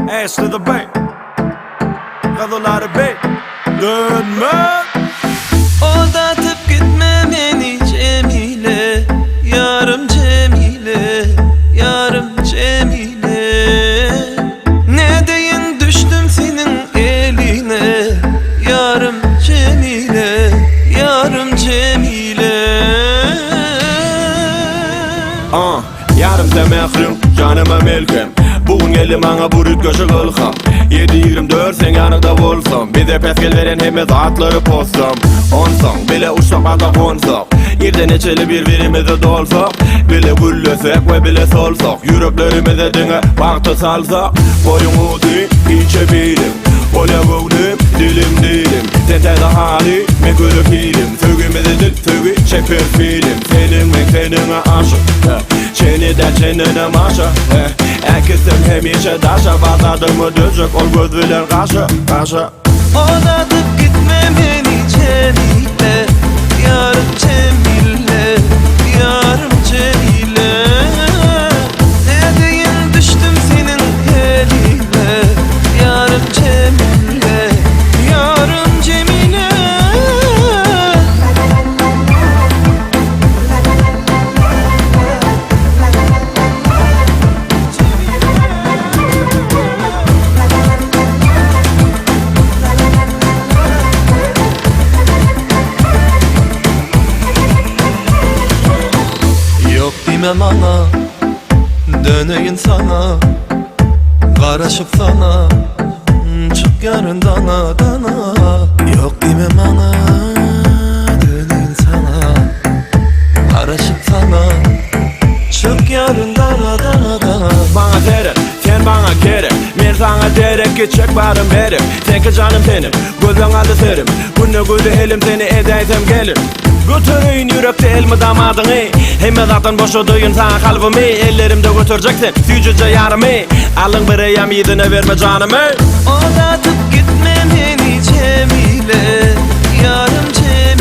Ass to the bank. Kadınları bey. Dönme. Aldatıp gitme beni Cemile, yarım Cemile, yarım Cemile. Ne deyin düştüm senin eline, yarım Cemile, yarım Cemile. Yarım demekrim, canıma melkem. Bugün geldim bana bu rütköşü kılkam. 7-24 sen yanıda bolsam. Bir de peskel veren hemez atları postam. Onsam, bile uçsak bana konsak. Yerden neçeli bir verimizi dolsak. Bile güllesek ve bile solsak. Yüreklerimize dine baktı salsak. Boyun udu, içe bilim. Ola gördüm, dilim. Sen de hali, me gülü film. Sögümüzü dil, sögü, çeper film. Seninle aşık, çeni de çenine maşa. Herkesin hemişe daşa. Bazadı mı düzcük, ol göz bilen kaşa. Aldatıp gitme beni Cemile, yarım Cemile, yarım Cemile. Ne deyin düştüm senin eline, yarım Cemile, yarım Cemile. Yok demem ana, döneyim sana, karışıp sana, çık yarın dana. Yok demem ana, döneyim sana, karışıp sana, çık yarın dana. Bana derek, sen bana gerek. Men sana derek ki çek barım berim. Sen ki canım benim, gözün aldı serim. Günü gözü elim seni edeysem gelir. Götürün yürekte elmi damadını. Hemme zaten boşadığın sana kalbimi. Ellerimde götüreceksin sücüce yarımı. Alın bir yam yedine verme canımı. Aldatıp gitme beni Cemile, yarım Cemile.